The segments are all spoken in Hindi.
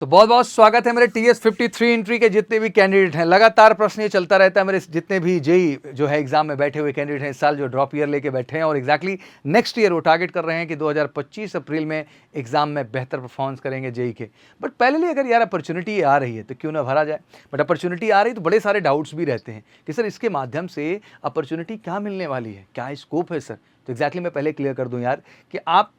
तो बहुत बहुत स्वागत है मेरे TS53 एंट्री के जितने भी कैंडिडेट हैं। लगातार प्रश्न ये चलता रहता है मेरे जितने भी जेई जो है एग्जाम में बैठे हुए कैंडिडेट हैं इस साल जो ड्रॉप ईयर लेके बैठे हैं और एग्जैक्टली नेक्स्ट ईयर वो टारगेट कर रहे हैं कि 2025 अप्रैल में एग्जाम में बेहतर परफॉर्मेंस करेंगे जेई के। बट पहले अगर यार अपॉर्चुनिटी आ रही है तो क्यों ना भरा जाए। बट अपॉर्चुनिटी आ रही तो बड़े सारे डाउट्स भी रहते हैं कि सर इसके माध्यम से अपॉर्चुनिटी क्या मिलने वाली है, क्या स्कोप है सर। तो एग्जैक्टली मैं पहले क्लियर कर दूँ यार कि आप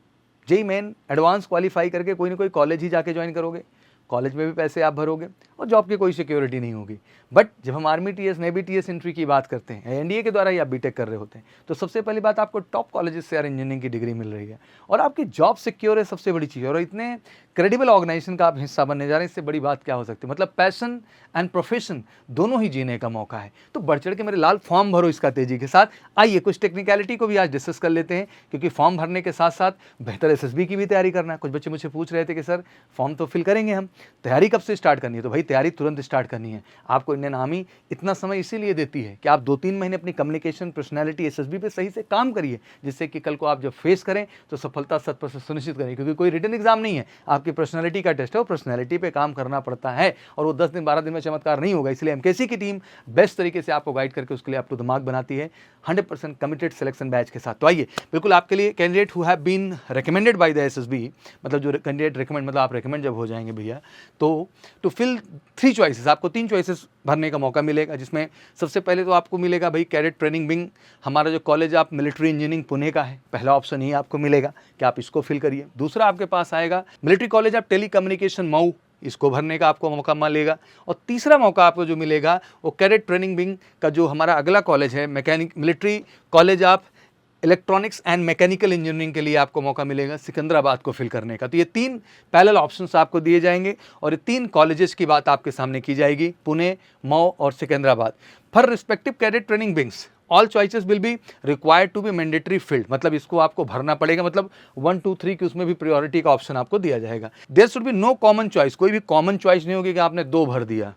जेई मेन एडवांस क्वालिफाई करके कोई ना कोई कॉलेज ही जाके ज्वाइन करोगे, कॉलेज में भी पैसे आप भरोगे और जॉब की कोई सिक्योरिटी नहीं होगी। बट जब हम army TS navy TS entry की बात करते हैं, एनडीए के द्वारा ही आप बीटेक कर रहे होते हैं, तो सबसे पहली बात आपको टॉप कॉलेजेस से यार इंजीनियरिंग की डिग्री मिल रही है और आपकी जॉब सिक्योर है, सबसे बड़ी चीज़। और इतने क्रेडिबल ऑर्गेनाइजेशन का आप हिस्सा बनने जा रहे हैं, इससे बड़ी बात क्या हो सकती है। मतलब पैशन एंड प्रोफेशन दोनों ही जीने का मौका है। तो बढ़ चढ़ के मेरे लाल फॉर्म भरो इसका तेजी के साथ। आइए कुछ टेक्निकलिटी को भी आज डिस्कस कर लेते हैं, क्योंकि फॉर्म भरने के साथ साथ बेहतर एसएसबी की भी तैयारी करना है। कुछ बच्चे मुझसे पूछ रहे थे कि सर फॉर्म तो फिल करेंगे हम, तैयारी कब से स्टार्ट करनी है। तो भाई तैयारी तुरंत स्टार्ट करनी है। आपको इंडियन आर्मी इतना समय इसीलिए देती है कि आप 2-3 महीने अपनी कम्युनिकेशन पर्सनैलिटी एसएसबी पे सही से काम करिए, जिससे कि कल को आप जब फेस करें तो सफलता 100% सुनिश्चित करें। क्योंकि कोई रिटन एग्जाम नहीं है, आपकी पर्सनैलिटी का टेस्ट है, वो पर्सनैलिटी पे काम करना पड़ता है और वो 10 दिन 12 दिन में चमत्कार नहीं होगा। इसलिए एमकेसी की टीम बेस्ट तरीके से आपको गाइड करके उसके लिए आपको दिमाग बनाती है 100% कमिटेड सिलेक्शन बैच के साथ। तो आइए बिल्कुल आपके लिए candidate who have been recommended by the SSB, मतलब जो कैंडिडेट रिकमेंड, मतलब आप रिकमेंड जब हो जाएंगे भैया तो टू फिल 3 चॉइसेस, आपको 3 चॉइसेस भरने का मौका मिलेगा। जिसमें सबसे पहले तो आपको मिलेगा भाई कैडेट ट्रेनिंग विंग, हमारा जो कॉलेज आप मिलिट्री इंजीनियरिंग पुणे का है, पहला ऑप्शन ही आपको मिलेगा कि आप इसको फिल करिए। दूसरा आपके पास आएगा military college of telecommunication Mhow, इसको भरने का आपको मौका मिलेगा। और तीसरा मौका आपको जो मिलेगा वो कैडेट ट्रेनिंग विंग का जो हमारा अगला कॉलेज है military college of electronics and mechanical engineering के लिए आपको मौका मिलेगा सिकंदराबाद को फिल करने का। तो ये 3 पैरेलल ऑप्शंस आपको दिए जाएंगे और ये 3 कॉलेजेस की बात आपके सामने की जाएगी, पुणे, मऊ और Secunderabad. For respective cadet training wings all choices will be required to be mandatory field, मतलब इसको आपको भरना पड़ेगा। मतलब 1, 2, 3 की उसमें भी प्रायोरिटी का ऑप्शन आपको दिया जाएगा। There should be no common choice, कोई भी कॉमन चॉइस नहीं होगी कि आपने 2 भर दिया,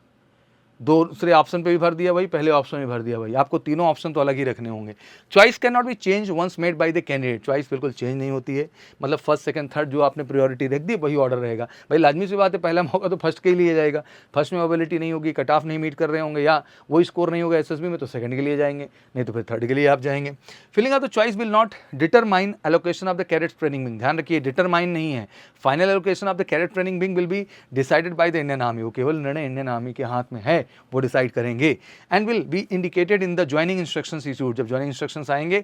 दूसरे ऑप्शन पे भी भर दिया भाई, पहले ऑप्शन में भर दिया भाई। आपको तीनों ऑप्शन तो अलग ही रखने होंगे। Choice can not be change once made by the candidate, choice बिल्कुल चेंज नहीं होती है। मतलब फर्स्ट सेकंड थर्ड जो आपने प्रायोरिटी रख दी वही ऑर्डर रहेगा भाई। लाजमी सी बात है, पहला मौका तो फर्स्ट के ही लिए जाएगा। फर्स्ट में मोबिलिटी नहीं होगी, कट ऑफ नहीं मीट कर रहे होंगे या वही स्कोर नहीं होगा एसएसबी में, तो सेकंड के लिए जाएंगे, नहीं तो फिर थर्ड के लिए आप जाएंगे। Filling of the choice will not determine allocation of the cadet training wing, ध्यान रखिए डिटरमाइन नहीं है। Final allocation of the cadet training wing will be decided by the Indian army, वो केवल निर्णय इंडियन आर्मी के हाथ में है, वो डिसाइड करेंगे and will be indicated in the joining instructions issued. जब ज्वाइनिंग इंस्ट्रक्शंस आएंगे,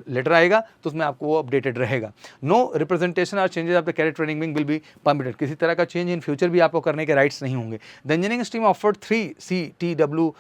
लेटर आएगा तो उसमें आपको वो अपडेटेड रहेगा। नो रिप्रेजेंटेशन और changes of the cadet training wing will be permitted, किसी तरह का चेंज इन फ्यूचर भी आपको करने के राइट्स नहीं होंगे। The engineering stream offered 3 CTW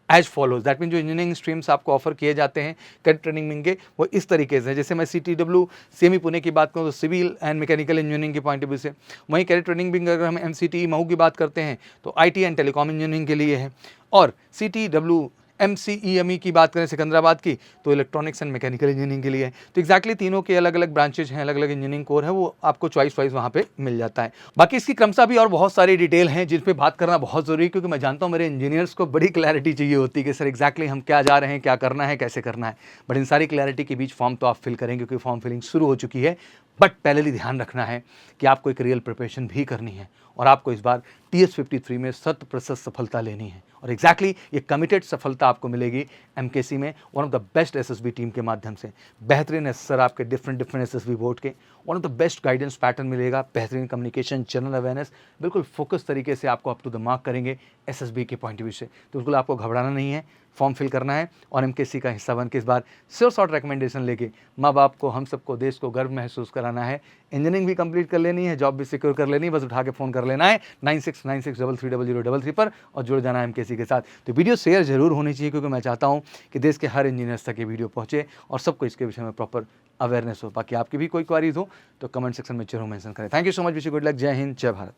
as follows, that mean जो इंजीनियरिंग स्ट्रीम्स आपको ऑफर किए जाते हैं कैडेट ट्रेनिंग विंग के वो इस तरीके से, जैसे मैं CTW सेमी पुणे की बात करूँ तो सिविल एंड मैकेनिकल इंजीनियरिंग के पॉइंट ऑफ व्यू से, वहीं कैडेट ट्रेनिंग विंग अगर हम MCTE मऊ की बात करते हैं तो IT एंड टेलीकॉम इंजीनियरिंग के लिए है। और CTW MCEME की बात करें सिकंदराबाद की तो इलेक्ट्रॉनिक्स एंड मैकेनिकल इंजीनियरिंग के लिए है। तो एग्जैक्टली तीनों के अलग अलग ब्रांचेज हैं, अलग अलग इंजीनियरिंग कोर है, वो आपको चॉइस वाइज वहाँ पे मिल जाता है। बाकी इसकी क्रमशः भी और बहुत सारी डिटेल हैं जिन पे बात करना बहुत ज़रूरी है, क्योंकि मैं जानता हूँ मेरे इंजीनियर्स को बड़ी क्लैरिटी चाहिए होती है कि सर एग्जैक्टली हम क्या जा रहे हैं, क्या करना है, कैसे करना है। बट इन सारी क्लैरिटी के बीच फॉर्म तो आप फिल करेंगे क्योंकि फॉर्म फिलिंग शुरू हो चुकी है। बट पहले ही ध्यान रखना है कि आपको एक रियल प्रिपरेशन भी करनी है और आपको इस बार TS53 में 100% सफलता लेनी है। और एग्जैक्टली ये कमिटेड सफलता आपको मिलेगी एमकेसी में one of the best SSB team के माध्यम से। बेहतरीन एसेसर आपके डिफरेंट एसएसबी बोर्ड के, one of the best guidance pattern मिलेगा, बेहतरीन कम्युनिकेशन, जनरल अवेयरनेस, बिल्कुल फोकस तरीके से आपको अप टू द मार्क करेंगे एसएसबी के पॉइंट ऑफ व्यू से। तो बिल्कुल आपको घबराना नहीं है, फॉर्म फिल करना है और एमकेसी का हिस्सा बन के इस बार श्योर शॉर्ट रिकमेंडेशन लेके माँ बाप को, हम सबको, देश को गर्व महसूस कराना है। इंजीनियरिंग भी कंप्लीट कर लेनी है, जॉब भी सिक्योर कर लेनी है, बस उठा के फ़ोन कर लेना है 9696330033 पर और जुड़ जाना है एमकेसी के साथ। तो वीडियो शेयर जरूर होनी चाहिए, क्योंकि मैं चाहता हूँ कि देश के हर इंजीनियर्स तक ये वीडियो पहुँचे और सबको इसके विषय में प्रॉपर अवेयरनेस हो। बाकी आपकी भी कोई क्वारीज हो तो कमेंट सेक्शन में जरूर मेंशन करें। Thank you so much, wish you good luck. जय हिंद, जय भारत।